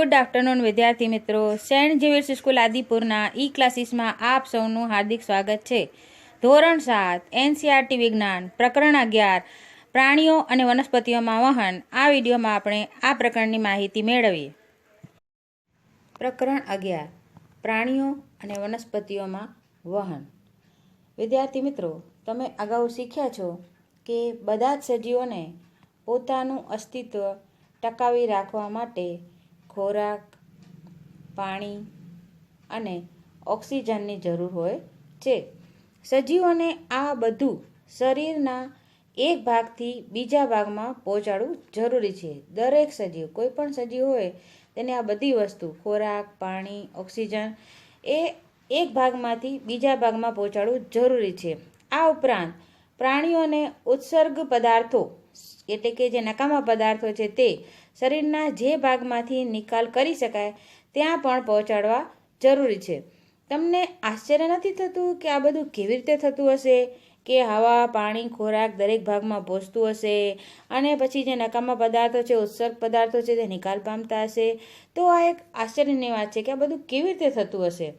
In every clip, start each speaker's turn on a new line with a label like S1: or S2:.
S1: Good afternoon વિદ્યાર્થી મિત્રો, Saint Xavier's school આદિપુરના ઈ ક્લાસીસમાં આપ સૌનું હાર્દિક સ્વાગત છે. ધોરણ 7 એનસીઆરટી વિજ્ઞાન પ્રકરણ 11 પ્રાણીઓ અને વનસ્પતિઓમાં વહન. આ વિડીયોમાં આપણે આ પ્રકરણની માહિતી મેળવીએ. પ્રકરણ 11 પ્રાણીઓ અને વનસ્પતિઓમાં વહન. વિદ્યાર્થી મિત્રો, તમે અગાઉ શીખ્યા છો કે બધા જ સજીવોને પોતાનું અસ્તિત્વ ટકાવી રાખવા માટે ખોરાક, પાણી અને ઓક્સિજનની જરૂર હોય છે. સજીવોને આ બધું શરીરના એક ભાગથી બીજા ભાગમાં પહોંચાડવું જરૂરી છે. દરેક સજીવ, કોઈ પણ સજીવ હોય તેને આ બધી વસ્તુ ખોરાક, પાણી, ઓક્સિજન એ એક ભાગમાંથી બીજા ભાગમાં પહોંચાડવું જરૂરી છે. આ ઉપરાંત પ્રાણીઓને ઉત્સર્ગ પદાર્થો એટલે કે જે નકામા પદાર્થો છે તે શરીરના જે ભાગમાંથી નિકાલ કરી શકાય ત્યાં પણ પહોંચાડવા જરૂરી છે. તમને આશ્ચર્ય નથી થતું કે આ બધું કેવી રીતે થતું હશે કે હવા, પાણી, ખોરાક દરેક ભાગમાં પહોંચતું હશે અને પછી જે નકામા પદાર્થો છે, ઉત્સર્ગ પદાર્થો છે તે નિકાલ પામતા હશે? તો આ એક આશ્ચર્યની વાત છે કે આ બધું કેવી રીતે થતું હશે.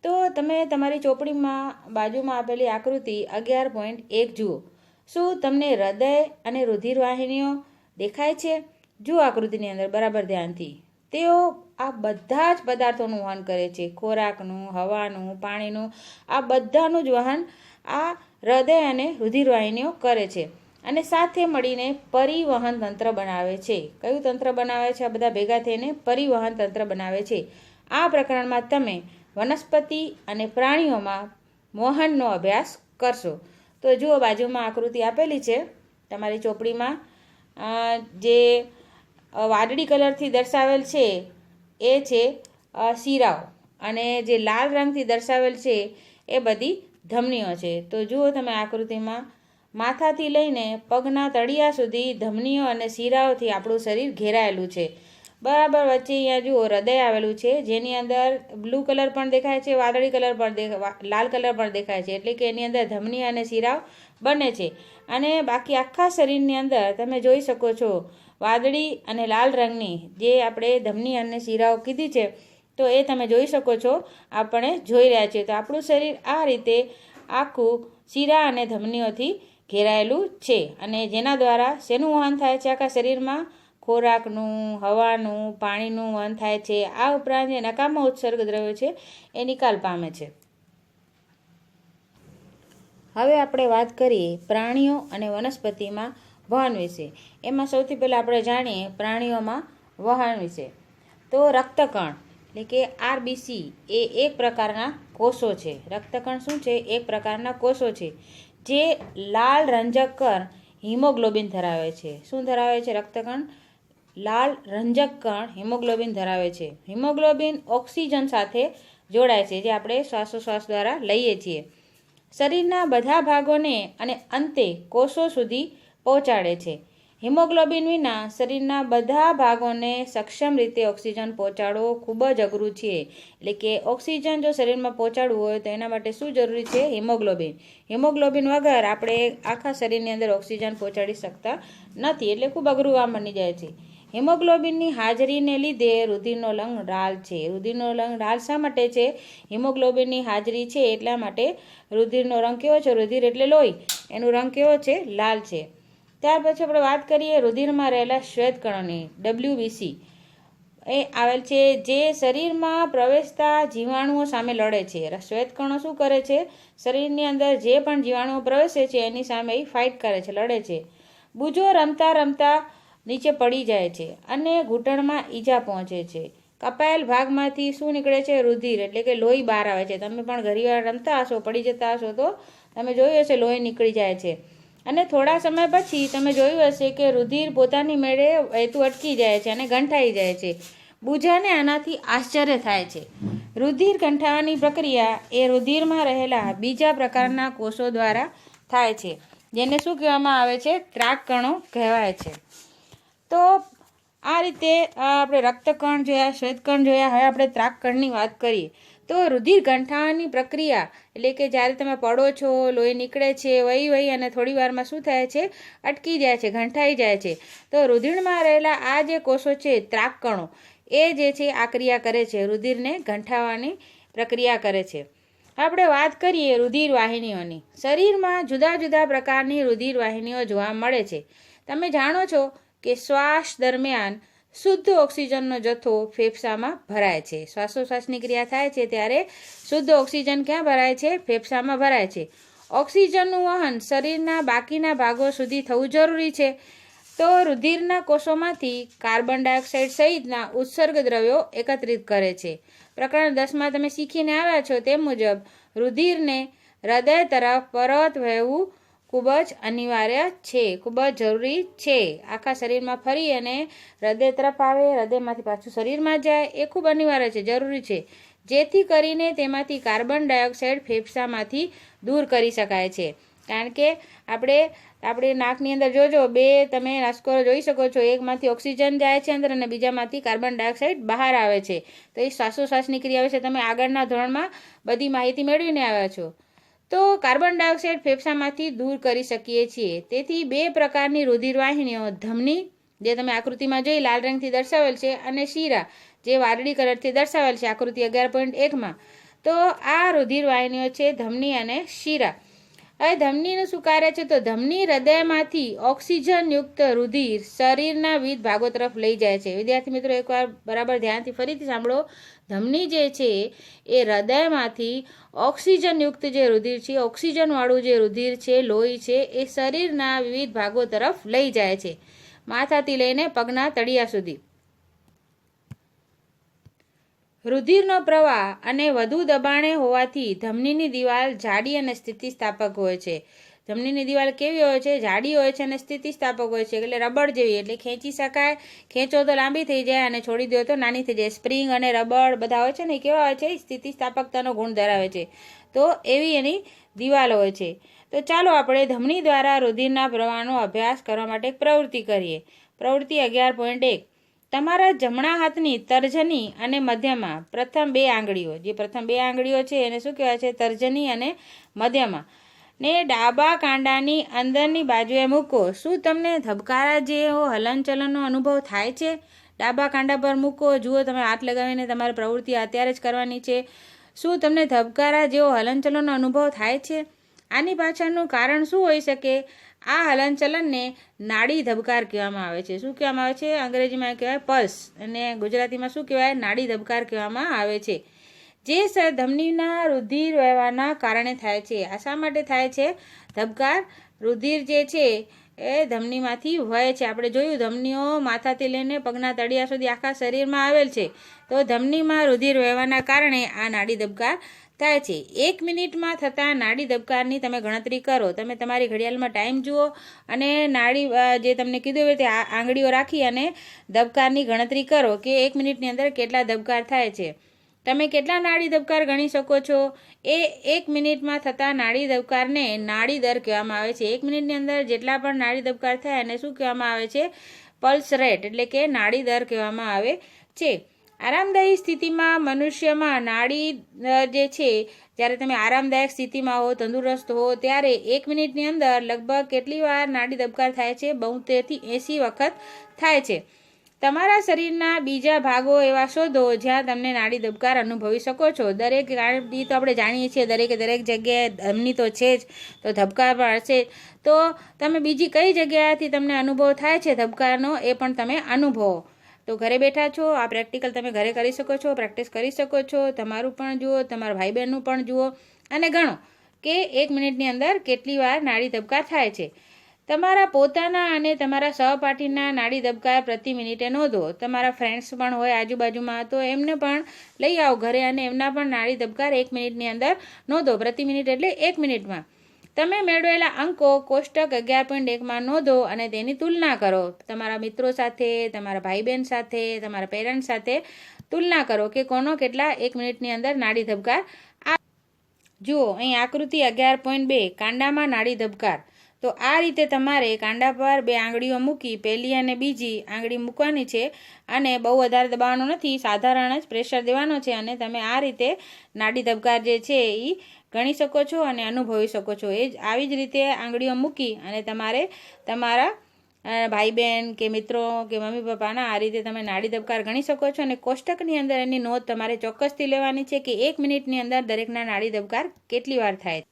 S1: તો તમે તમારી ચોપડીમાં બાજુમાં આપેલી આકૃતિ 11.1 જુઓ. શું તમને હૃદય અને રુધિર વાહિનીઓ દેખાય છે? જુઓ આકૃતિની અંદર બરાબર ધ્યાનથી. તેઓ આ બધા જ પદાર્થોનું વહન કરે છે. ખોરાકનું, હવાનું, પાણીનું, આ બધાનું જ વહન આ હૃદય અને રુધિર વાહિનીઓ કરે છે અને સાથે મળીને પરિવહન તંત્ર બનાવે છે. કયું તંત્ર બનાવે છે? આ બધા ભેગા થઈને પરિવહન તંત્ર બનાવે છે. આ પ્રકરણમાં તમે વનસ્પતિ અને પ્રાણીઓમાં વહનનો અભ્યાસ કરશો. તો જુઓ, બાજુમાં આકૃતિ આપેલી છે તમારી ચોપડીમાં. જે વાદળી કલરથી દર્શાવેલ છે એ છે શિરાઓ અને જે લાલ રંગથી દર્શાવેલ છે એ બધી ધમનીઓ છે. તો જુઓ તમે આકૃતિમાં માથાથી લઈને પગના તળિયા સુધી ધમનીઓ અને શિરાઓથી આપણું શરીર ઘેરાયેલું છે. બરાબર વચ્ચે અહીંયા જુઓ હૃદય આવેલું છે, જેની અંદર બ્લુ કલર પણ દેખાય છે, વાદળી કલર પણ લાલ કલર પણ દેખાય છે. એટલે કે એની અંદર ધમની અને શિરાઓ બને છે. અને બાકી આખા શરીરની અંદર તમે જોઈ શકો છો વાદળી અને લાલ રંગની જે આપણે ધમની અને શિરાઓ કીધી છે તો એ તમે જોઈ શકો છો, આપણે જોઈ રહ્યા છીએ. તો આપણું શરીર આ રીતે આખું શિરા અને ધમનીઓથી ઘેરાયેલું છે અને જેના દ્વારા શેનું વહન થાય છે? આખા શરીરમાં ખોરાકનું, હવાનું, પાણીનું વહન થાય છે. આ ઉપરાંત જે નકામા ઉત્સર્ગ દ્રવ્યો છે એ નિકાલ પામે છે. હવે આપણે વાત કરીએ પ્રાણીઓ અને વનસ્પતિમાં વહન વિશે. એમાં સૌથી પહેલાં આપણે જાણીએ પ્રાણીઓમાં વહન વિશે. તો રક્તકણ એટલે કે આરબીસી એ એક પ્રકારના કોષો છે. રક્તકણ શું છે? એક પ્રકારના કોષો છે જે લાલ રંજક કણ હિમોગ્લોબિન ધરાવે છે. શું ધરાવે છે? રક્તકણ લાલ રંજક કણ હિમોગ્લોબિન ધરાવે છે. હિમોગ્લોબિન ઓક્સિજન સાથે જોડાય છે જે આપણે શ્વાસોશ્વાસ દ્વારા લઈએ છીએ. શરીરના બધા ભાગોને અને અંતે કોષો સુધી પહોંચાડે છે. હિમોગ્લોબિન વિના શરીરના બધા ભાગોને સક્ષમ રીતે ઓક્સિજન પહોંચાડવો ખૂબ જ અઘરું છે. એટલે કે ઓક્સિજન જો શરીરમાં પહોંચાડવું હોય તો એના માટે શું જરૂરી છે? હિમોગ્લોબિન. હિમોગ્લોબિન વગર આપણે આખા શરીરની અંદર ઓક્સિજન પહોંચાડી શકતા નથી. એટલે ખૂબ અઘરું કામ બની જાય છે. હિમોગ્લોબિનની હાજરીને લીધે રુધિરનો રંગ લાલ છે. રુધિરનો રંગ લાલ શા માટે છે? હિમોગ્લોબિનની હાજરી છે એટલા માટે રુધિરનો રંગ કેવો છે? રુધિર એટલે લોહી, એનો રંગ કેવો છે? લાલ છે. ત્યાર પછી આપણે વાત કરીએ રુધિરમાં રહેલા શ્વેતકણોની. WBC એ આવેલ છે જે શરીરમાં પ્રવેશતા જીવાણુઓ સામે લડે છે. શ્વેતકણો શું કરે છે? શરીરની અંદર જે પણ જીવાણુઓ પ્રવેશે છે એની સામે એ ફાઇટ કરે છે, લડે છે. બુજો રમતા રમતા નીચે પડી જાય છે અને ઘૂંટણમાં ઈજા પહોંચે છે. કપાયેલ ભાગમાંથી શું નીકળે છે? રુધિર એટલે કે લોહી બહાર આવે છે. તમે પણ ઘણીવાર રમતા હશો, પડી જતા હશો તો તમે જોયું હશે લોહી નીકળી જાય છે. અને થોડા સમય પછી તમે જોયું હશે કે રુધિર પોતાની મેળે વહેતું અટકી જાય છે અને ગંઠાઈ જાય છે. બુજાને આનાથી આશ્ચર્ય થાય છે. રુધિર ગંઠાવાની પ્રક્રિયા એ રુધિરમાં રહેલા બીજા પ્રકારના કોષો દ્વારા થાય છે જેને શું કહેવામાં આવે છે? ત્રાકકણો કહેવાય છે. તો આ રીતે આપણે રક્તકણ જોયા, શ્વેતકણ જોયા. હવે આપણે ત્રાકકણની વાત કરીએ. તો રુધિર ગંઠાવાની પ્રક્રિયા એટલે કે જ્યારે તમે પડો છો, લોહી નીકળે છે, વહી અને થોડી વારમાં શું થાય છે? અટકી જાય છે, ગંઠાઈ જાય છે. તો રુધિરમાં રહેલા આ જે કોષો છે ત્રાકકણો એ જે છે આ ક્રિયા કરે છે, રુધિરને ગંઠાવવાની પ્રક્રિયા કરે છે. આપણે વાત કરીએ રુધિર વાહિનીઓની. શરીરમાં જુદા જુદા પ્રકારની રુધિર વાહિનીઓ જોવા મળે છે. તમે જાણો છો કે શ્વાસ દરમિયાન શુદ્ધ ઓક્સિજનનો જથ્થો ફેફસામાં ભરાય છે. શ્વાસોશ્વાસની ક્રિયા થાય છે ત્યારે શુદ્ધ ઓક્સિજન ક્યાં ભરાય છે? ફેફસામાં ભરાય છે. ઓક્સિજનનું વહન શરીરના બાકીના ભાગો સુધી થવું જરૂરી છે. તો રુધિરના કોષોમાંથી કાર્બન ડાયોક્સાઇડ સહિતના ઉત્સર્ગ દ્રવ્યો એકત્રિત કરે છે. પ્રકરણ 10માં તમે શીખીને આવ્યા છો તે મુજબ રુધિરને હૃદય તરફ પરત વહેવું ખૂબ જ અનિવાર્ય છે, ખૂબ જ જરૂરી છે. આખા શરીરમાં ફરી અને હૃદય તરફ આવે, હૃદયમાંથી પાછું શરીરમાં જાય, એ ખૂબ અનિવાર્ય છે, જરૂરી છે, જેથી કરીને તેમાંથી કાર્બન ડાયોક્સાઇડ ફેફસામાંથી દૂર કરી શકાય છે. કારણ કે આપણે નાકની અંદર જોજો, બે તમે નસકોરો જોઈ શકો છો, એકમાંથી ઓક્સિજન જાય છે અંદર અને બીજામાંથી કાર્બન ડાયોક્સાઇડ બહાર આવે છે. તો એ શ્વાસોશ્વાસની ક્રિયા વિશે તમે આગળના ધોરણમાં બધી માહિતી મેળવીને આવ્યા છો. તો કાર્બન ડાયોક્સાઇડ ફેફસામાંથી દૂર કરી શકીએ છીએ. તેથી બે પ્રકારની રુધિર વાહિનીઓ, ધમની જે તમે આકૃતિમાં જોઈ લાલ રંગથી દર્શાવેલ છે, અને શીરા જે વાદળી કલરથી દર્શાવેલ છે આકૃતિ 11.1માં. તો આ રુધિર વાહિનીઓ છે ધમની અને શીરા. હવે ધમનીનું શું કાર્ય છે? તો ધમની હૃદયમાંથી ઓક્સિજનયુક્ત રુધિર શરીરના વિવિધ ભાગો તરફ લઈ જાય છે. વિદ્યાર્થી મિત્રો, એકવાર બરાબર ધ્યાનથી ફરીથી સાંભળો. ધમની જે છે એ હૃદયમાંથી ઓક્સિજનયુક્ત જે રુધિર છે, ઓક્સિજનવાળું જે રુધિર છે, લોહી છે, એ શરીરના વિવિધ ભાગો તરફ લઈ જાય છે, માથાથી લઈને પગના તળિયા સુધી. રુધિરનો પ્રવાહ અને વધુ દબાણે હોવાથી ધમનીની દિવાલ જાડી અને સ્થિતિસ્થાપક હોય છે. ધમનીની દિવાલ કેવી હોય છે? જાડી હોય છે અને સ્થિતિસ્થાપક હોય છે, એટલે રબર જેવી, એટલે ખેંચી શકાય, ખેંચો તો લાંબી થઈ જાય અને છોડી દો તો નાની થઈ જાય. સ્પ્રિંગ અને રબર બધા હોય છે ને, એ કેવા હોય છે? સ્થિતિસ્થાપકતાનો ગુણ ધરાવે છે. તો એવી એની દિવાલ હોય છે. તો ચાલો આપણે ધમની દ્વારા રુધિરના પ્રવાહનો અભ્યાસ કરવા માટે એક પ્રવૃત્તિ કરીએ. પ્રવૃત્તિ 11.1. તમારા જમણા હાથની તર્જની અને મધ્યમાં પ્રથમ બે આંગળીઓ, જે પ્રથમ બે આંગળીઓ છે એને શું કહેવાય છે? તર્જની અને મધ્યમાં, ને ડાબા કાંડાની અંદરની બાજુએ મૂકો. શું તમને ધબકારા જેવો હલનચલનનો અનુભવ થાય છે? ડાબા કાંડા પર મૂકો. જુઓ, તમે હાથ લગાવીને તમારી પ્રવૃત્તિ અત્યારે જ કરવાની છે. શું તમને ધબકારા જેવો હલનચલનનો અનુભવ થાય છે? આની પાછળનું કારણ શું હોઈ શકે? આ હલનચલનને નાડી ધબકાર કહેવામાં આવે છે. શું કહેવામાં આવે છે? અંગ્રેજીમાં કહેવાય પલ્સ, અને ગુજરાતીમાં શું કહેવાય? નાડી ધબકાર કહેવામાં આવે છે. જે ધમનીના રુધિર વહેવાના કારણે થાય છે. આ શા માટે થાય છે ધબકાર? રુધિર જે છે એ ધમનીમાંથી વહે છે. આપણે જોયું, ધમનીઓ માથાથી લઈને પગના તળિયા સુધી આખા શરીરમાં આવેલ છે. તો ધમનીમાં રુધિર વહેવાના કારણે આ નાડી ધબકાર થાય છે. 1 મિનિટમાં થતા નાડી ધબકારની તમે ગણતરી કરો. તમે તમારી ઘડિયાળમાં ટાઈમ જુઓ અને નાડી જે તમને કીધું હોય તે આંગળીઓ રાખી અને ધબકારની ગણતરી કરો કે 1 મિનિટની અંદર કેટલા ધબકાર થાય છે. તમે કેટલા નાડી ધબકાર ગણી શકો છો? એ 1 મિનિટમાં થતા નાડી ધબકારને નાડી દર કહેવામાં આવે છે. 1 મિનિટની અંદર જેટલા પણ નાડી ધબકાર થાય એને શું કહેવામાં આવે છે? પલ્સ રેટ, એટલે કે નાડી દર કહેવામાં આવે છે. આરામદાયી સ્થિતિમાં મનુષ્યમાં નાડી જે છે, જ્યારે તમે આરામદાયક સ્થિતિમાં હો, તંદુરસ્ત હો, ત્યારે 1 મિનિટની અંદર લગભગ કેટલી વાર નાડી ધબકાર થાય છે? 72 થી 80 વખત થાય છે. તમારા શરીરના બીજા ભાગો એવા શોધો જ્યાં તમને નાડી ધબકાર અનુભવી શકો છો. દરેક નાડી તો આપણે જાણીએ છીએ, દરેક જગ્યાએ ધમની તો છે જ, તો ધબકાર પણ હશે. તો તમે બીજી કઈ જગ્યાએથી તમને અનુભવ થાય છે ધબકારનો, એ પણ તમે અનુભવો. તો ઘરે બેઠા છો, આ પ્રેક્ટિકલ તમે ઘરે કરી શકો છો, પ્રેક્ટિસ કરી શકો છો. તમારું પણ જુઓ, તમારા ભાઈ બહેનનું પણ જુઓ અને ગણો કે 1 મિનિટની અંદર કેટલી વાર નાડી ધબકાર થાય છે. તમારા પોતાના અને તમારા સહપાઠીના નાડી ધબકાર પ્રતિ મિનિટે નોંધો. તમારા ફ્રેન્ડ્સ પણ હોય આજુબાજુમાં, તો એમને પણ લઈ આવો ઘરે અને એમના પણ નાડી ધબકાર 1 મિનિટની અંદર નોંધો. પ્રતિ મિનિટ એટલે 1 મિનિટમાં. તમે મેળવેલા અંકો કોષ્ટક 11.1માં નોંધો અને તેની તુલના કરો. તમારા મિત્રો સાથે, તમારા ભાઈ બહેન સાથે, તમારા પેરેન્ટ્સ સાથે તુલના કરો કે કોનો કેટલા 1 મિનિટની અંદર નાડી ધબકાર. જુઓ અહીં આકૃતિ 11.2 કાંડામાં નાડી ધબકાર. તો આ રીતે તમારે કાંડા પર બે આંગળીઓ મૂકી, પહેલી અને બીજી આંગળી મૂકવાની છે અને બહુ વધારે દબાવવાનો નથી, સાધારણ જ પ્રેશર દેવાનો છે અને તમે આ રીતે નાડી ધબકાર જે છે એ ગણી શકો છો અને અનુભવી શકો છો. એ જ આવી જ રીતે આંગળીઓ મૂકી અને તમારે તમારા ભાઈ બહેન કે મિત્રો કે મમ્મી પપ્પાના આ રીતે તમે નાડી ધબકાર ગણી શકો છો. અને કોષ્ટકની અંદર એની નોંધ તમારે ચોક્કસથી લેવાની છે કે 1 મિનિટની અંદર દરેકના નાડી ધબકાર કેટલી વાર થાય.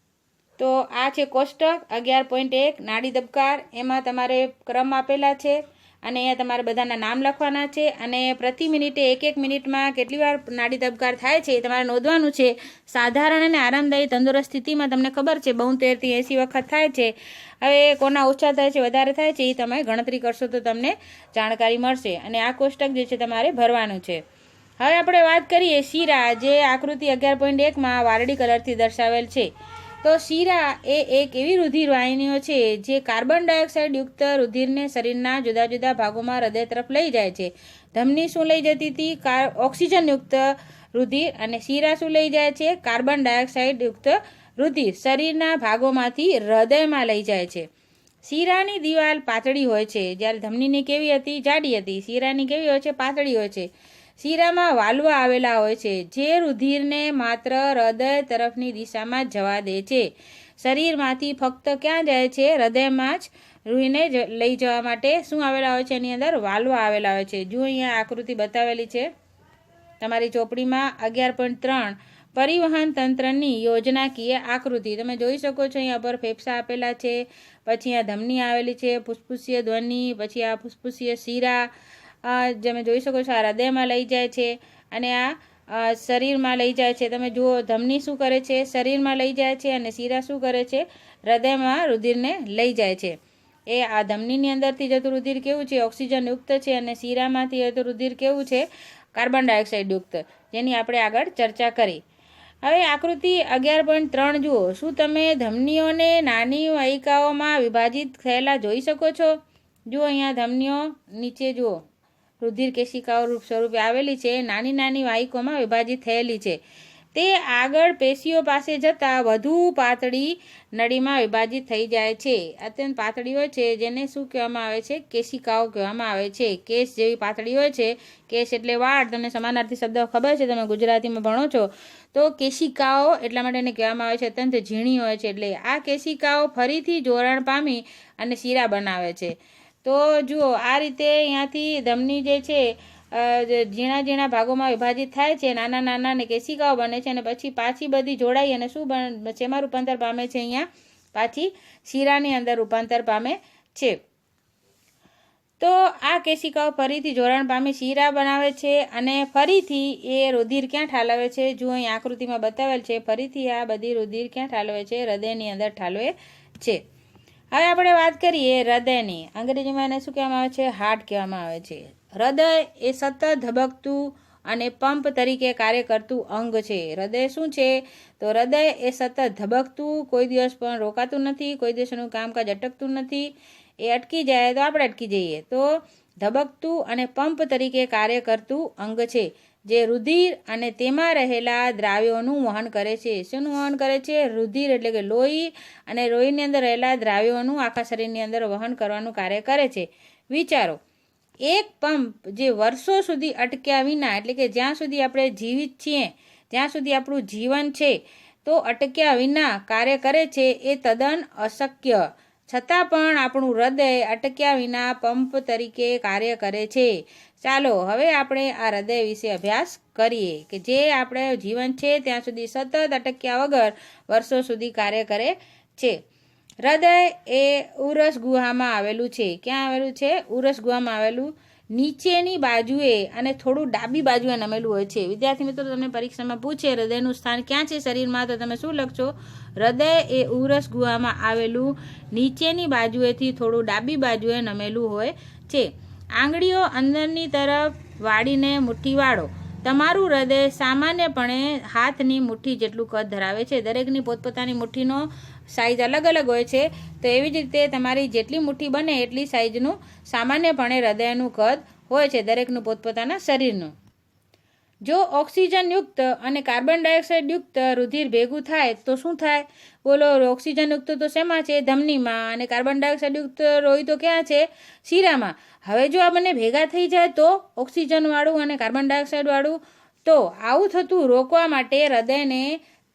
S1: તો આ છે કોષ્ટક 11.1 નાડી ધબકાર. એમાં તમારે ક્રમ આપેલા છે અને અહીંયા તમારે બધાના નામ લખવાના છે અને પ્રતિ મિનિટે 1 મિનિટમાં કેટલી વાર નાડી ધબકાર થાય છે એ તમારે નોંધવાનું છે. સાધારણ અને આરામદાયી તંદુરસ્ત સ્થિતિમાં તમને ખબર છે 72 થી 80 વખત થાય છે. હવે કોના ઓછા થાય છે વધારે થાય છે એ તમે ગણતરી કરશો તો તમને જાણકારી મળશે. અને આ કોષ્ટક જે છે તમારે ભરવાનું છે. હવે આપણે વાત કરીએ શીરા, જે આકૃતિ 11.1માં વાદળી કલરથી દર્શાવેલ છે. તો શીરા એ એક એવી રુધિર વાહિનીઓ છે જે કાર્બન ડાયોક્સાઇડ યુક્ત રુધિરને શરીરના જુદા જુદા ભાગોમાં હૃદય તરફ લઈ જાય છે. ધમની શું લઈ જતી હતી? ઓક્સિજન યુક્ત રુધિર. અને શીરા શું લઈ જાય છે? કાર્બન ડાયોક્સાઇડ યુક્ત રુધિર શરીરના ભાગોમાંથી હૃદયમાં લઈ જાય છે. શીરાની દિવાલ પાતળી હોય છે, જ્યારે ધમનીની કેવી હતી? જાડી હતી. શીરાની કેવી હોય છે? પાતળી હોય છે. શીરામાં વાલ્વા આવેલા હોય છે જે રુધિરને માત્ર હૃદય તરફની દિશામાં જ જવા દે છે. શરીરમાંથી ફક્ત ક્યાં જાય છે? હૃદયમાં જ રૂહીને લઈ જવા માટે શું આવેલા હોય છે? એની અંદર વાલ્વા આવેલા હોય છે. જો અહીંયા આકૃતિ બતાવેલી છે તમારી ચોપડીમાં 11.3 પરિવહન તંત્રની યોજનાકીય આકૃતિ. તમે જોઈ શકો છો અહીંયા પર ફેફસા આપેલા છે, પછી આ ધમની આવેલી છે, ફુસ્ફુસીય ધ્વનિ, પછી આ ફુસ્ફુસીય શીરા તમે જોઈ શકો છો. આ હૃદયમાં લઈ જાય છે અને આ શરીરમાં લઈ જાય છે. તમે જુઓ ધમની શું કરે છે? શરીરમાં લઈ જાય છે અને શીરા શું કરે છે? હૃદયમાં રુધિરને લઈ જાય છે. એ આ ધમનીની અંદરથી જતું રુધિર કેવું છે? ઓક્સિજન યુક્ત છે. અને શીરામાંથી જતું રુધિર કેવું છે? કાર્બન ડાયોક્સાઇડ યુક્ત, જેની આપણે આગળ ચર્ચા કરી. હવે આકૃતિ 11.3 જુઓ. શું તમે ધમનીઓને નાની વાહિકાઓમાં વિભાજિત થયેલા જોઈ શકો છો? જુઓ અહીંયા ધમનીઓ નીચે જુઓ રુધિર કેશિકાઓ સ્વરૂપે આવેલી છે, નાની નાની વાહિકાઓમાં વિભાજિત થયેલી છે. તે આગળ પેશીઓ પાસે જતાં વધુ પાતળી નળીમાં વિભાજિત થઈ જાય છે. અત્યંત પાતળી હોય છે જેને શું કહેવામાં આવે છે? કેશિકાઓ કહેવામાં આવે છે. કેશ જેવી પાતળી હોય છે. કેશ એટલે વાળ. તમને સમાનાર્થી શબ્દ ખબર છે, તમે ગુજરાતીમાં ભણો છો. તો કેશિકાઓ એટલા માટે એને કહેવામાં આવે છે અત્યંત ઝીણી હોય છે. એટલે આ કેશિકાઓ ફરીથી જોડાણ પામી અને શીરા બનાવે છે. તો જુઓ આ રીતે અહીંયાથી ધમની જે છે ઝીણા ઝીણા ભાગોમાં વિભાજિત થાય છે, નાના નાના ને કેશિકાઓ બને છે અને પછી પાછી બધી જોડાઈ અને શું શેમાં રૂપાંતર પામે છે? અહીંયા પાછી શીરાની અંદર રૂપાંતર પામે છે. તો આ કેશિકાઓ ફરીથી જોડાણ પામી શીરા બનાવે છે અને ફરીથી એ રુધિર ક્યાં ઠાલવે છે? જો અહીં આકૃતિમાં બતાવેલ છે. ફરીથી આ બધી રુધિર ક્યાં ઠાલવે છે? હૃદયની અંદર ઠાલવે છે. હવે આપણે વાત કરીએ હૃદયની. અંગ્રેજીમાં એને શું કહેવામાં આવે છે? હાર્ટ કહેવામાં આવે છે. હૃદય એ સતત ધબકતું અને પંપ તરીકે કાર્ય કરતું અંગ છે. હૃદય શું છે? તો હૃદય એ સતત ધબકતું, કોઈ દિવસ પણ રોકાતું નથી, કોઈ દિવસ એનું કામકાજ અટકતું નથી. એ અટકી જાય તો આપણે અટકી જઈએ. તો ધબકતું અને પંપ તરીકે કાર્ય કરતું અંગ છે જે રુધિર અને તેમાં રહેલા દ્રાવ્યોનું વહન કરે છે. શેનું વહન કરે છે? રુધિર એટલે કે લોહી અને લોહીની અંદર રહેલા દ્રાવ્યોનું આખા શરીરની અંદર વહન કરવાનું કાર્ય કરે છે. વિચારો, એક પંપ જે વર્ષો સુધી અટક્યા વિના, એટલે કે જ્યાં સુધી આપણે જીવિત છીએ ત્યાં સુધી આપણું જીવન છે, તો અટક્યા વિના કાર્ય કરે છે એ તદ્દન અશક્ય. છતાં પણ આપણું હૃદય અટક્યા વિના પંપ તરીકે કાર્ય કરે છે. ચાલો હવે આપણે આ હૃદય વિશે અભ્યાસ કરીએ કે જે આપણે જીવન છે ત્યાં સુધી સતત અટક્યા વગર વર્ષો સુધી કાર્ય કરે છે. હૃદય એ ઉરસ ગુહામાં આવેલું છે. ક્યાં આવેલું છે? ઉરસ ગુહામાં આવેલું, નીચેની બાજુએ અને થોડું ડાબી બાજુએ નમેલું હોય છે. વિદ્યાર્થી મિત્રો, તમને પરીક્ષામાં પૂછે હૃદયનું સ્થાન ક્યાં છે શરીરમાં, તો તમે શું લખશો? હૃદય એ ઉરસ ગુહામાં આવેલું, નીચેની બાજુએથી થોડું ડાબી બાજુએ નમેલું હોય છે. આંગળીઓ અંદરની તરફ વાળીને મુઠ્ઠી વાળો. તમારું હૃદય સામાન્યપણે હાથની મુઠ્ઠી જેટલું કદ ધરાવે છે. દરેકની પોતપોતાની મુઠ્ઠીનો સાઇઝ અલગ અલગ હોય છે. તો એવી જ રીતે તમારી જેટલી મુઠ્ઠી બને એટલી સાઇઝનું સામાન્યપણે હૃદયનું કદ હોય છે, દરેકનું પોતપોતાના શરીરનું. જો ઓક્સિજન યુક્ત અને કાર્બન ડાયોક્સાઇડ યુક્ત રુધિર ભેગું થાય તો શું થાય? બોલો, ઓક્સિજન યુક્ત તો શેમાં છે? ધમનીમાં. અને કાર્બન ડાયોક્સાઇડ યુક્ત લોહી તો ક્યાં છે? શીરામાં. હવે જો આ બંને ભેગા થઈ જાય તો ઓક્સિજનવાળું અને કાર્બન ડાયોક્સાઇડવાળું, તો આવું થતું રોકવા માટે હૃદયને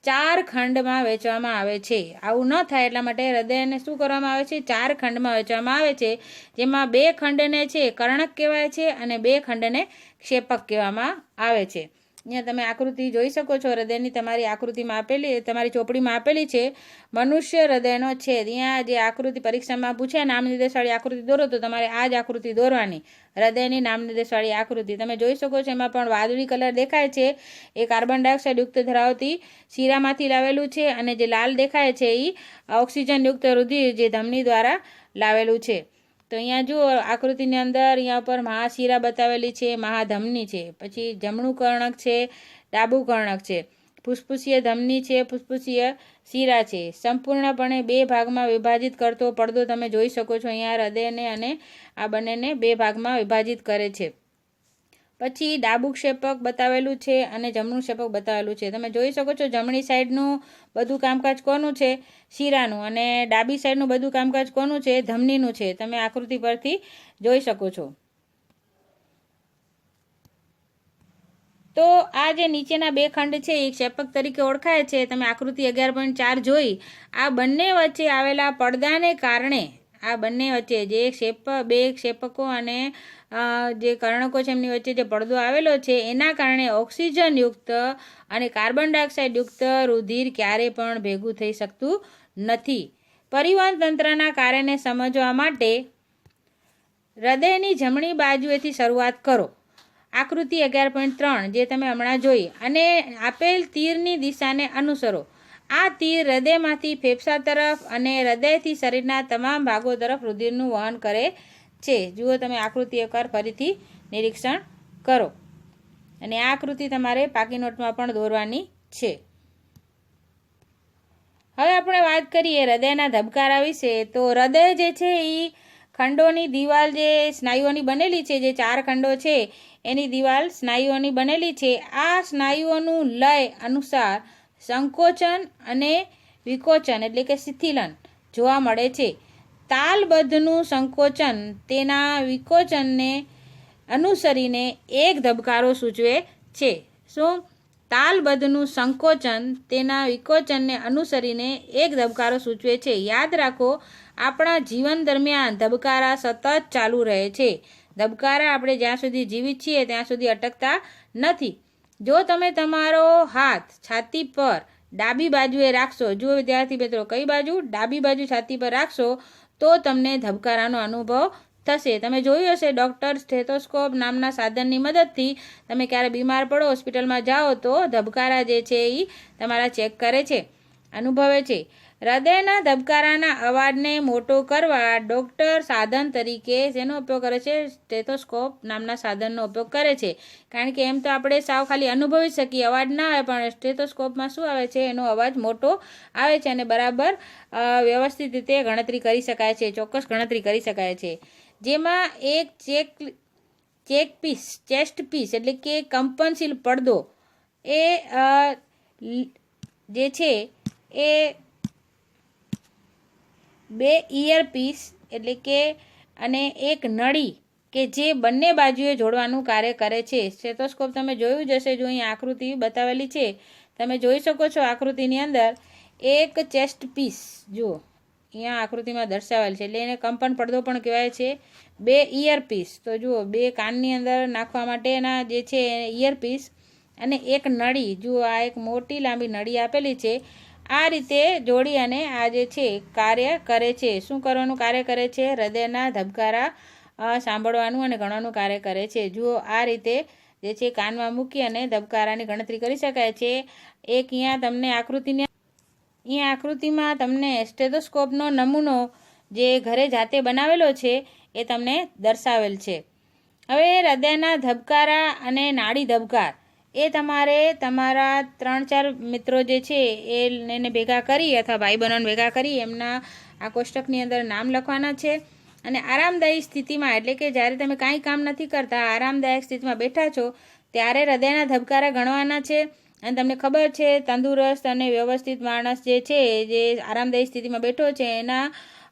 S1: 4 ખંડમાં વહેંચવામાં આવે છે. આવું ન થાય એટલા માટે હૃદયને શું કરવામાં આવે છે? 4 ખંડમાં વહેંચવામાં આવે છે, જેમાં 2 ખંડને છે કર્ણક કહેવાય છે અને 2 ખંડને ક્ષેપક કહેવામાં આવે છે. અહીંયા તમે આકૃતિ જોઈ શકો છો. હૃદયની તમારી આકૃતિમાં આપેલી, તમારી ચોપડીમાં આપેલી છે મનુષ્ય હૃદયનો છેદ. અહીંયા જે આકૃતિ પરીક્ષામાં પૂછે નામ નિર્દેશવાળી આકૃતિ દોરો, તો તમારે આ જ આકૃતિ દોરવાની, હૃદયની નામ નિર્દેશવાળી આકૃતિ. તમે જોઈ શકો છો એમાં પણ વાદળી કલર દેખાય છે એ કાર્બન ડાયોક્સાઇડ યુક્ત ધરાવતી શીરામાંથી લાવેલું છે, અને જે લાલ દેખાય છે એ ઓક્સિજન યુક્ત રુધિર જે ધમની દ્વારા લાવેલું છે. તો અહીંયા જુઓ આકૃતિની અંદર અહીંયા ઉપર મહાશિરા બતાવેલી છે, મહાધમની છે, પછી જમણું કર્ણક છે, ડાબું કર્ણક છે, ફુસ્ફુસીય ધમની છે, ફુસ્ફુસીય શિરા છે. સંપૂર્ણપણે 2 ભાગમાં વિભાજિત કરતો પડદો તમે જોઈ શકો છો. અહીંયા હૃદયને અને આ બંનેને 2 ભાગમાં વિભાજિત કરે છે. પછી ડાબું ક્ષેપક બતાવેલું છે અને જમણું ક્ષેપક બતાવેલું છે. તમે જોઈ શકો છો જમણી સાઈડનું બધું કામકાજ કોનું છે? શિરાનું. અને ડાબી સાઈડનું બધું કામકાજ કોનું છે? ધમનીનું છે. તમે આકૃતિ પરથી જોઈ શકો છો. તો આ જે નીચેના 2 ખંડ છે એ ક્ષેપક તરીકે ઓળખાય છે. તમે આકૃતિ 11.4 જોઈ. આ બંને વચ્ચે આવેલા પડદાને કારણે, આ બંને વચ્ચે જે 2 ક્ષેપકો અને જે કર્ણકો છે એમની વચ્ચે જે પડદો આવેલો છે એના કારણે ઓક્સિજન યુક્ત અને કાર્બન ડાયોક્સાઇડ યુક્ત રુધિર ક્યારેય પણ ભેગું થઈ શકતું નથી. પરિવહન તંત્રના કાર્યને સમજવા માટે હૃદયની જમણી બાજુએથી શરૂઆત કરો. આકૃતિ 11.3 જે તમે હમણાં જોઈ, અને આપેલ તીરની દિશાને અનુસરો. આ તીર હૃદયમાંથી ફેફસા તરફ અને હૃદયથી શરીરના તમામ ભાગો તરફ રુધિરનું વહન કરે છે. જુઓ તમે આકૃતિ એકવાર ફરીથી નિરીક્ષણ કરો, અને આ આકૃતિ તમારે પાકી નોટમાં પણ દોરવાની છે. હવે આપણે વાત કરીએ હૃદયના ધબકારા વિશે. તો હૃદય જે છે એ ખંડોની દિવાલ જે સ્નાયુઓની બનેલી છે, જે 4 ખંડો છે એની દિવાલ સ્નાયુઓની બનેલી છે. આ સ્નાયુઓનું લય અનુસાર સંકોચન અને વિકોચન એટલે કે શિથિલન જોવા મળે છે. તાલબદ્ધનું સંકોચન તેના વિકોચનને અનુસરીને એક ધબકારો સૂચવે છે. શું? તાલબદ્ધનું સંકોચન તેના વિકોચનને અનુસરીને એક ધબકારો સૂચવે છે. યાદ રાખો, આપણા જીવન દરમિયાન ધબકારા સતત ચાલુ રહે છે. ધબકારા આપણે જ્યાં સુધી જીવિત છીએ ત્યાં સુધી અટકતા નથી. જો તમે તમારો હાથ છાતી પર ડાબી બાજુએ રાખશો, જુઓ વિદ્યાર્થી મિત્રો, કઈ બાજુ? ડાબી બાજુ છાતી પર રાખશો તો તમને ધબકારાનો અનુભવ થશે. તમે જોયું હશે ડૉક્ટર સ્ટેથોસ્કોપ નામના સાધનની મદદથી તમે ક્યારે બીમાર પડો, હોસ્પિટલમાં જાઓ તો ધબકારા જે છે એ તમારા ચેક કરે છે, અનુભવે છે. હૃદયના ધબકારાના અવાજને મોટો કરવા ડૉક્ટર સાધન તરીકે જેનો ઉપયોગ કરે છે? સ્ટેથોસ્કોપ નામના સાધનનો ઉપયોગ કરે છે. કારણ કે એમ તો આપણે સાવ ખાલી અનુભવી શકીએ, અવાજ ના આવે, પણ સ્ટેથોસ્કોપમાં શું આવે છે? એનો અવાજ મોટો આવે છે અને બરાબર વ્યવસ્થિત રીતે ગણતરી કરી શકાય છે, ચોક્કસ ગણતરી કરી શકાય છે. જેમાં એક ચેસ્ટ પીસ એટલે કે કંપનશીલ પડદો એ જે છે એ 2 ઇયરપીસ એટલે કે અને એક નળી કે જે બંને બાજુએ જોડવાનું કાર્ય કરે છે. સ્ટેથોસ્કોપ તમે જોયું જ હશે, જો અહીં આકૃતિ બતાવેલી છે તમે જોઈ શકો છો. આકૃતિની અંદર એક ચેસ્ટ પીસ જુઓ અહીંયા આકૃતિમાં દર્શાવેલ છે, એટલે એને કંપન પડદો પણ કહેવાય છે. 2 ઇયરપીસ, તો જુઓ 2 કાનની અંદર નાખવા માટેના જે છે ઇયરપીસ, અને એક નળી, જુઓ આ એક મોટી લાંબી નળી આપેલી છે. આ રીતે જોડી અને આ જે છે કાર્ય કરે છે. શું કરવાનું કાર્ય કરે છે? હૃદયના ધબકારા સાંભળવાનું અને ગણવાનું કાર્ય કરે છે. જુઓ આ રીતે જે છે કાનમાં મૂકી અને ધબકારાની ગણતરી કરી શકાય છે. એક અહીંયા તમને આકૃતિમાં તમને સ્ટેથોસ્કોપનો નમૂનો જે ઘરે જાતે બનાવેલો છે એ તમને દર્શાવેલ છે. હવે હૃદયના ધબકારા અને નાડી ધબકાર એ તમારે તમારા 3-4 મિત્રો જે છે એને ભેગા કરી અથવા ભાઈ બહેનોને ભેગા કરી એમના આ કોષ્ટકની અંદર નામ લખવાના છે. અને આરામદાયી સ્થિતિમાં એટલે કે જ્યારે તમે કાંઈ કામ નથી કરતા, આરામદાયક સ્થિતિમાં બેઠા છો ત્યારે હૃદયના ધબકારા ગણવાના છે. અને તમને ખબર છે તંદુરસ્ત અને વ્યવસ્થિત માણસ જે છે જે આરામદાયી સ્થિતિમાં બેઠો છે એના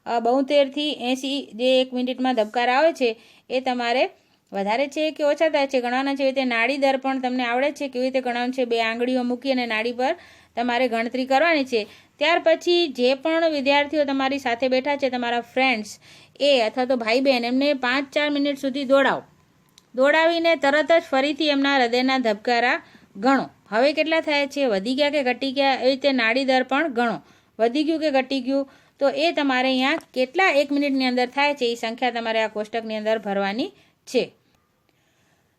S1: 72થી 80 જે 1 મિનિટમાં ધબકારા આવે છે એ તમારે વધારે છે કે ઓછા થાય છે ગણવાના છે. તે નાડી દર પણ તમને આવડે છે કેવી રીતે ગણવાનું છે. 2 આંગળીઓ મૂકી અને નાડી પર તમારે ગણતરી કરવાની છે. ત્યાર પછી જે પણ વિદ્યાર્થીઓ તમારી સાથે બેઠા છે, તમારા ફ્રેન્ડ્સ એ અથવા તો ભાઈ બહેન, એમને 5-4 મિનિટ સુધી દોડાવીને તરત જ ફરીથી એમના હૃદયના ધબકારા ગણો. હવે કેટલા થયા છે, વધી ગયા કે ઘટી ગયા, એવી રીતે નાડી દર પણ ગણો. વધી ગયું કે ઘટી ગયું, તો એ તમારે અહીંયા કેટલા 1 મિનિટની અંદર થાય છે એ સંખ્યા તમારે આ કોષ્ટકની અંદર ભરવાની છે.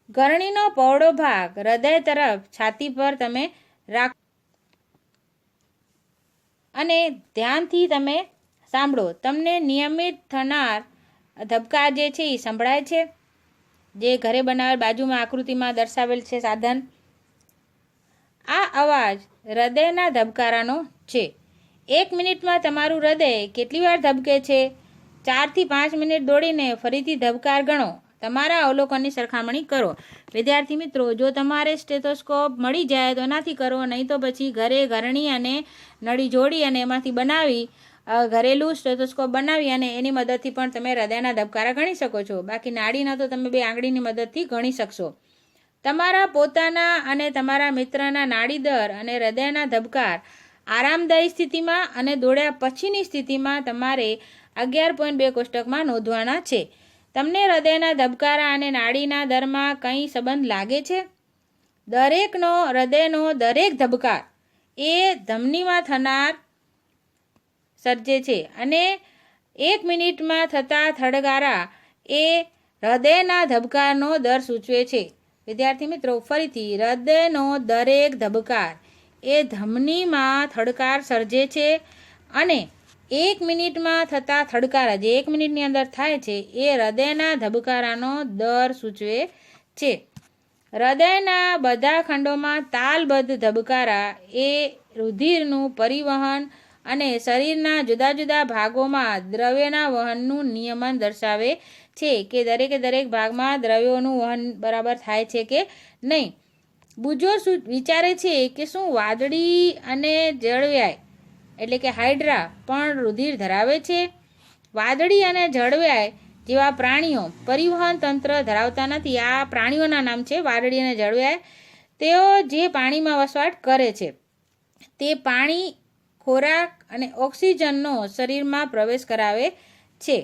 S1: ગરણીનો પહોળો ભાગ હૃદય તરફ છાતી પર તમે રાખો અને ધ્યાનથી તમે સાંભળો. તમને નિયમિત થનાર ધબકાર જે છે એ સંભળાય છે, જે ઘરે બનાવેલ બાજુમાં આકૃતિમાં દર્શાવેલ છે સાધન. આ અવાજ હૃદયના ધબકારાનો છે. 1 મિનિટમાં તમારું હૃદય કેટલી વાર ધબકે છે? 4 થી 5 મિનિટ દોડીને ફરીથી ધબકાર ગણો. તમારા અવલોકનની સરખામણી કરો. વિદ્યાર્થી મિત્રો, જો તમારે સ્ટેથોસ્કોપ મળી જાય તો એનાથી કરો, નહીં તો પછી ઘરે ગરણી અને નળી જોડી અને એમાંથી બનાવી ઘરેલું સ્ટેથોસ્કોપ બનાવી અને એની મદદથી પણ તમે હૃદયના ધબકારા ગણી શકો છો. બાકી નાડીના તો તમે 2 આંગળીની મદદથી ગણી શકશો. તમારા પોતાના અને તમારા મિત્રના નાડી દર અને હૃદયના ધબકાર આરામદાયી સ્થિતિમાં અને દોડ્યા પછીની સ્થિતિમાં તમારે 11.2 કોષ્ટકમાં નોંધવાના છે. તમને હૃદયના ધબકારા અને નાડીના દરમાં કંઈ સંબંધ લાગે છે? હૃદયનો દરેક ધબકાર એ ધમનીમાં થનાર સર્જે છે અને 1 મિનિટમાં થતા થડગારા એ હૃદયના ધબકારનો દર સૂચવે છે. વિદ્યાર્થી મિત્રો, ફરીથી હૃદયનો દરેક ધબકાર એ ધમનીમાં થડકાર સર્જે છે અને 1 મિનિટમાં થતા થડકારા, જે 1 મિનિટની અંદર થાય છે, એ હૃદયના ધબકારાનો દર સૂચવે છે. હૃદયના બધા ખંડોમાં તાલબદ્ધ ધબકારા એ રુધિરનું પરિવહન અને શરીરના જુદા જુદા ભાગોમાં દ્રવ્યના વહનનું નિયમન દર્શાવે છે કે દરેક ભાગમાં દ્રવ્યોનું વહન બરાબર થાય છે કે નહીં. બુજો વિચારે છે કે શું વાદળી અને જળવ્યાય એટલે કે હાઇડ્રા પણ રુધિર ધરાવે છે? વાદળી અને જળવ્યાય જેવા પ્રાણીઓ પરિવહન તંત્ર ધરાવતા નથી. આ પ્રાણીઓના નામ છે વાદળી અને જળવ્યાય. તેઓ જે પાણીમાં વસવાટ કરે છે તે પાણી, ખોરાક અને ઓક્સિજનનો શરીરમાં પ્રવેશ કરાવે છે.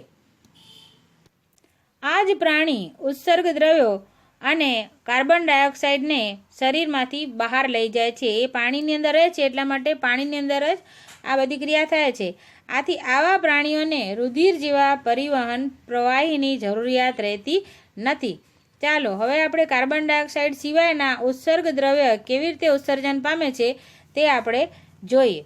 S1: આ જ પ્રાણી ઉત્સર્ગ દ્રવ્યો અને કાર્બન ડાયોક્સાઇડને શરીરમાંથી બહાર લઈ જાય છે. એ પાણીની અંદર રહે છે, એટલા માટે પાણીની અંદર જ આ બધી ક્રિયા થાય છે. આથી આવા પ્રાણીઓને રુધિર જેવા પરિવહન પ્રવાહીની જરૂરિયાત રહેતી નથી. ચાલો હવે આપણે કાર્બન ડાયોક્સાઇડ સિવાયના ઉત્સર્ગ દ્રવ્ય કેવી રીતે ઉત્સર્જન પામે છે તે આપણે જોઈએ.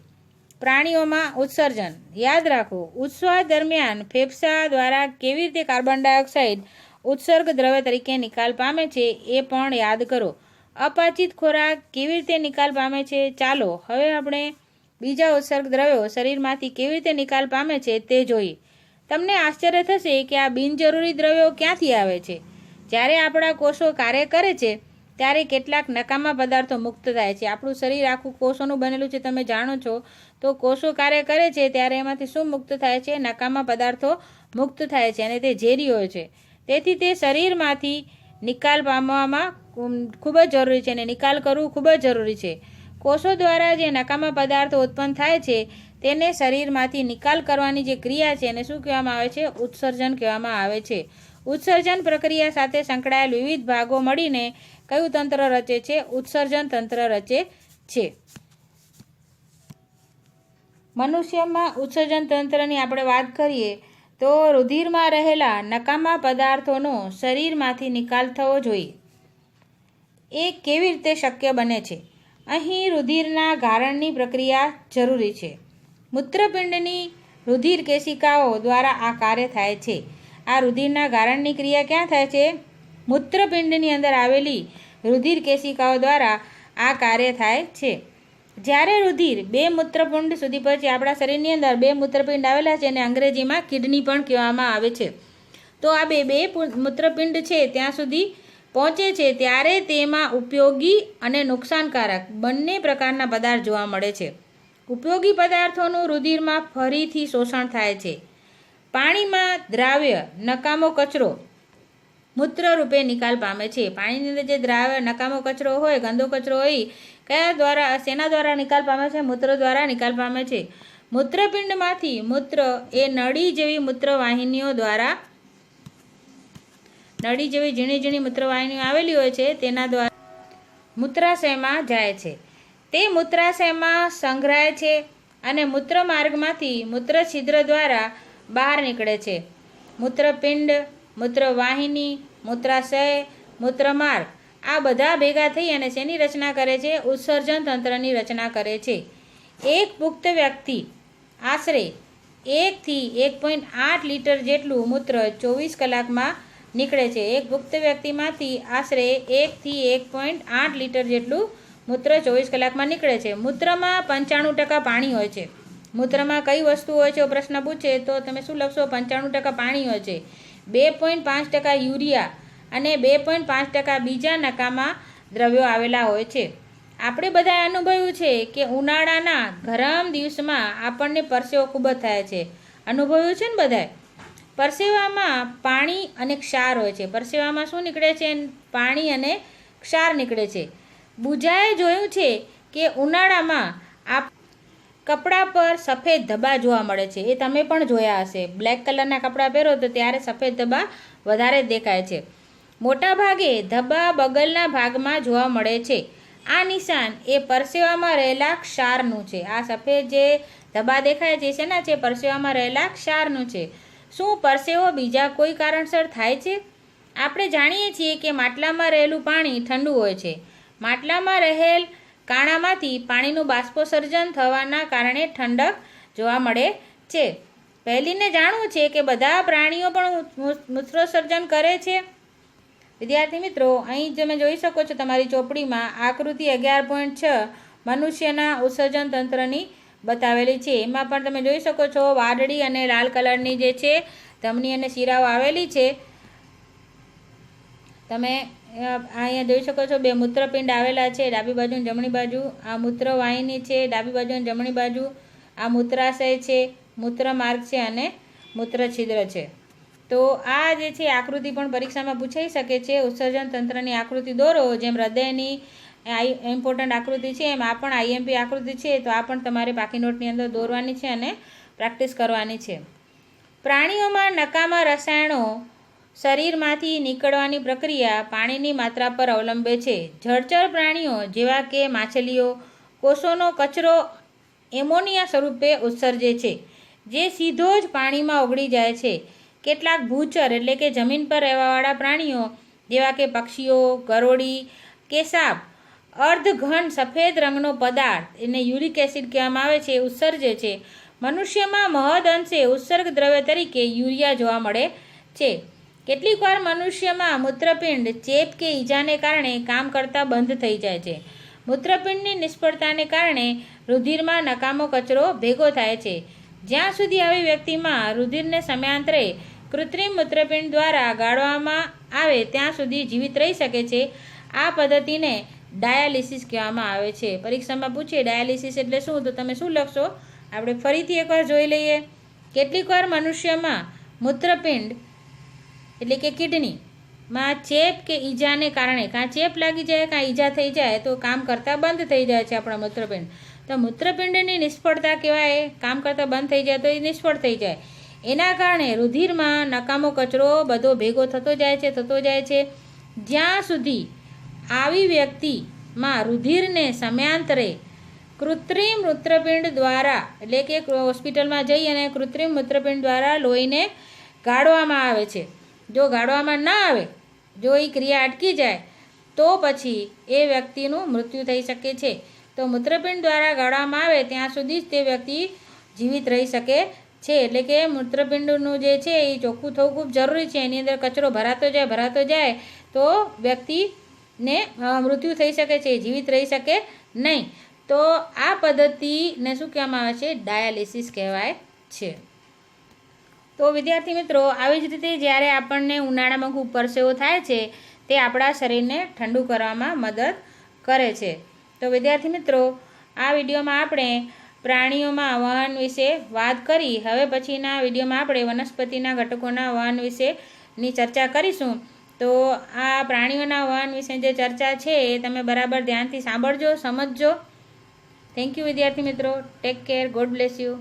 S1: પ્રાણીઓમાં ઉત્સર્જન યાદ રાખો. ઉચ્છ્વાસ દરમિયાન ફેફસા દ્વારા કેવી રીતે કાર્બન ડાયોક્સાઇડ ઉત્સર્ગ દ્રવ્ય તરીકે નિકાલ પામે છે એ પણ યાદ કરો. અપાચિત ખોરાક કેવી રીતે નિકાલ પામે છે? ચાલો હવે આપણે બીજા ઉત્સર્ગ દ્રવ્યો શરીરમાંથી કેવી રીતે નિકાલ પામે છે તે જોઈએ. તમને આશ્ચર્ય થશે કે આ બિનજરૂરી દ્રવ્યો ક્યાંથી આવે છે. જ્યારે આપણા કોષો કાર્ય કરે છે ત્યારે કેટલાક નકામા પદાર્થો મુક્ત થાય છે. આપણું શરીર આખું કોષોનું બનેલું છે, તમે જાણો છો. તો કોષો કાર્ય કરે છે ત્યારે એમાંથી શું મુક્ત થાય છે? નકામા પદાર્થો મુક્ત થાય છે અને તે ઝેરી હોય છે. તેથી તે શરીરમાંથી નિકાલ પામવામાં ખૂબ જ જરૂરી છે અને નિકાલ કરવું ખૂબ જ જરૂરી છે. કોષો દ્વારા જે નકામા પદાર્થો ઉત્પન્ન થાય છે તેને શરીરમાંથી નિકાલ કરવાની જે ક્રિયા છે એને શું કહેવામાં આવે છે? ઉત્સર્જન કહેવામાં આવે છે. ઉત્સર્જન પ્રક્રિયા સાથે સંકળાયેલ વિવિધ ભાગો મળીને કયું તંત્ર રચે છે? ઉત્સર્જન તંત્ર રચે છે. મનુષ્યમાં ઉત્સર્જન તંત્રની આપણે વાત કરીએ તો રુધિરમાં રહેલા નકામા પદાર્થોનો શરીરમાંથી નિકાલ થવો જોઈએ. એ કેવી રીતે શક્ય બને છે? અહીં રુધિરના ગાળણની પ્રક્રિયા જરૂરી છે. મૂત્રપિંડની રુધિર કેશિકાઓ દ્વારા આ કાર્ય થાય છે. આ રુધિરના ગાળણની ક્રિયા ક્યાં થાય છે? મૂત્રપિંડની અંદર આવેલી રુધિર કેશિકાઓ દ્વારા આ કાર્ય થાય છે. જ્યારે રુધિર 2 મૂત્રપિંડ સુધી પહોંચે, આપણા શરીરની અંદર 2 મૂત્રપિંડ આવેલા છે અને અંગ્રેજીમાં કિડની પણ કહેવામાં આવે છે. તો આ બે મૂત્રપિંડ છે ત્યાં સુધી પહોંચે છે ત્યારે તેમાં ઉપયોગી અને નુકસાનકારક બંને પ્રકારના પદાર્થ જોવા મળે છે. ઉપયોગી પદાર્થોનું રુધિરમાં ફરીથી શોષણ થાય છે. પાણીમાં દ્રાવ્ય નકામો કચરો મૂત્ર રૂપે નિકાલ પામે છે. પાણીની અંદર જે દ્રાવ્ય નકામો કચરો હોય, ગંદો કચરો હોય, શેના દ્વારા નિકાલ પામે છે? મૂત્ર દ્વારા નિકાલ પામે છે. મૂત્રપિંડમાંથી મૂત્ર એ નળી જેવી મૂત્રવાહિનીઓ દ્વારા, નળી જેવી ઝીણી ઝીણી મૂત્રવાહિનીઓ આવેલી હોય છે તેના દ્વારા મૂત્રાશયમાં જાય છે. તે મૂત્રાશયમાં સંગ્રહાય છે અને મૂત્રમાર્ગમાંથી મૂત્રછિદ્ર દ્વારા બહાર નીકળે છે. મૂત્રપિંડ, મૂત્રવાહિની, મૂત્રાશય, મૂત્રમાર્ગ આ બધા ભેગા થઈ અને શેની રચના કરે છે? ઉત્સર્જન તંત્રની રચના કરે છે. એક પુખ્ત વ્યક્તિ આશરે 1 થી 1.8 લીટર જેટલું મૂત્ર 24 કલાકમાં નીકળે છે. એક પુખ્ત વ્યક્તિમાંથી આશરે 1 થી 1.8 લીટર જેટલું મૂત્ર 24 કલાકમાં નીકળે છે. મૂત્રમાં 95% પાણી હોય છે. મૂત્રમાં કઈ વસ્તુ હોય છે પ્રશ્ન પૂછે તો તમે શું લખશો? 95% પાણી હોય છે. 2.5% યુરિયા અને 2.5% બીજા નકામા દ્રવ્યો આવેલા હોય છે. આપણે બધાએ અનુભવ્યું છે કે ઉનાળાના ગરમ દિવસમાં આપણને પરસેવો ખૂબ જ થાય છે. અનુભવ્યું છે ને બધાએ? પરસેવામાં પાણી અને ક્ષાર હોય છે. પરસેવામાં શું નીકળે છે? પાણી અને ક્ષાર નીકળે છે. બુજાએ જોયું છે કે ઉનાળામાં કપડા પર સફેદ ધબ્બા જોવા મળે છે. એ તમે પણ જોયા હશે. બ્લેક કલરના કપડાં પહેરો તો ત્યારે સફેદ ધબ્બા વધારે દેખાય છે. મોટાભાગે ધબ્બા બગલના ભાગમાં જોવા મળે છે. આ નિશાન એ પરસેવામાં રહેલા ક્ષારનું છે. આ સફેદ જે ધબ્બા દેખાય છે શેના છે? પરસેવામાં રહેલા ક્ષારનું છે. શું પરસેવો બીજા કોઈ કારણસર થાય છે? આપણે જાણીએ છીએ કે માટલામાં રહેલું પાણી ઠંડુ હોય છે. માટલામાં રહેલ કાણામાંથી પાણીનું બાષ્પોત્સર્જન થવાના કારણે ઠંડક જોવા મળે છે. પહેલીને જાણવું છે કે બધા પ્રાણીઓ પણ મૂત્રોત્સર્જન કરે છે. વિદ્યાર્થી મિત્રો, અહીં તમે જોઈ શકો છો તમારી ચોપડીમાં આકૃતિ 11.6 મનુષ્યના ઉત્સર્જન તંત્રની બતાવેલી છે. એમાં પણ તમે જોઈ શકો છો વાદળી અને લાલ કલરની જે છે ધમની અને શિરાઓ આવેલી છે. તમે અહીંયા જોઈ શકો છો 2 મૂત્રપિંડ આવેલા છે ડાબી બાજુ અને જમણી બાજુ. આ મૂત્રવાહિની છે ડાબી બાજુ અને જમણી બાજુ. આ મૂત્રાશય છે, મૂત્રમાર્ગ છે અને મૂત્રછિદ્ર છે. તો આ જે છે આકૃતિ પણ પરીક્ષામાં પૂછાઈ શકે છે. ઉત્સર્જન તંત્રની આકૃતિ દોરો. જેમ હૃદયની ઇમ્પોર્ટન્ટ આકૃતિ છે એમ આ પણ આઈએમપી આકૃતિ છે. તો આ પણ તમારે પાકી નોટની અંદર દોરવાની છે અને પ્રેક્ટિસ કરવાની છે. પ્રાણીઓમાં નકામા રસાયણો શરીરમાંથી નીકળવાની પ્રક્રિયા પાણીની માત્રા પર અવલંબે છે. જળચર પ્રાણીઓ જેવા કે માછલીઓ કોષોનો કચરો એમોનિયા સ્વરૂપે ઉત્સર્જે છે, જે સીધો જ પાણીમાં ઓગળી જાય છે. કેટલાક ભૂચર એટલે કે જમીન પર રહેવાવાળા પ્રાણીઓ જેવા કે પક્ષીઓ, ગરોળી કે સાપ અર્ધઘન સફેદ રંગનો પદાર્થ એને યુરિક એસિડ કહેવામાં આવે છે ઉત્સર્જે છે. મનુષ્યમાં મહદ અંશે ઉત્સર્ગ દ્રવ્ય તરીકે યુરિયા જોવા મળે છે. કેટલીક વાર મનુષ્યમાં મૂત્રપિંડ ચેપ કે ઈજાને કારણે કામ કરતા બંધ થઈ જાય છે. મૂત્રપિંડની નિષ્ફળતાને કારણે રુધિરમાં નકામો કચરો ભેગો થાય છે. જ્યાં સુધી આવી વ્યક્તિમાં રુધિરને સમયાંતરે કૃત્રિમ મૂત્રપિંડ દ્વારા ગાળવામાં આવે ત્યાં સુધી જીવિત રહી શકે છે. આ પદ્ધતિને ડાયાલિસિસ કહેવામાં આવે છે. પરીક્ષામાં પૂછે ડાયાલિસિસ એટલે શું? તો તમે શું લખશો? આપણે ફરીથી એકવાર જોઈ લઈએ. કેટલીક વાર મનુષ્યમાં મૂત્રપિંડ એટલે કે કિડનીમાં ચેપ કે ઈજાને કારણે કાં ચેપ લાગી જાય કાં ઈજા થઈ જાય તો કામ કરતાં બંધ થઈ જાય છે આપણા મૂત્રપિંડ. તો મૂત્રપિંડની નિષ્ફળતા કહેવાય. કામ કરતાં બંધ થઈ જાય તો એ નિષ્ફળ થઈ જાય. એના કારણે રુધિરમાં નકામો કચરો બધો ભેગો થતો જાય છે. જ્યાં સુધી આવી વ્યક્તિમાં રુધિરને સમયાંતરે કૃત્રિમ મૂત્રપિંડ દ્વારા એટલે કે હોસ્પિટલમાં જઈ અને કૃત્રિમ મૂત્રપિંડ દ્વારા લોહીને ગાળવામાં આવે છે. જો ગાળવામાં ના આવે, જો એ ક્રિયા અટકી જાય તો પછી એ વ્યક્તિનું મૃત્યુ થઈ શકે છે. તો મૂત્રપિંડ દ્વારા ગાળવામાં આવે ત્યાં સુધી જ તે વ્યક્તિ જીવિત રહી શકે છે. એટલે કે મૂત્રપિંડનું જે છે એ ચોખ્ખું થવું ખૂબ જરૂરી છે. એની અંદર કચરો ભરાતો જાય તો વ્યક્તિને મૃત્યુ થઈ શકે છે, જીવિત રહી શકે નહીં. તો આ પદ્ધતિને શું કહેવામાં આવે છે? ડાયાલિસિસ કહેવાય છે. તો વિદ્યાર્થી મિત્રો, આવી જ રીતે જ્યારે આપણને ઉનાળામાં ખૂબ પરસેવો થાય છે તે આપણા શરીરને ઠંડુ કરવામાં મદદ કરે છે. તો વિદ્યાર્થી મિત્રો, આ વિડીયોમાં આપણે પ્રાણીઓમાં વહન વિશે વાત કરી. હવે પછીના વિડીયોમાં આપણે વનસ્પતિના ઘટકોના વહન વિશેની ચર્ચા કરીશું. તો આ પ્રાણીઓના વહન વિશે જે ચર્ચા છે એ તમે બરાબર ધ્યાનથી સાંભળજો, સમજજો. થેન્ક યુ વિદ્યાર્થી મિત્રો. Take care. God bless you.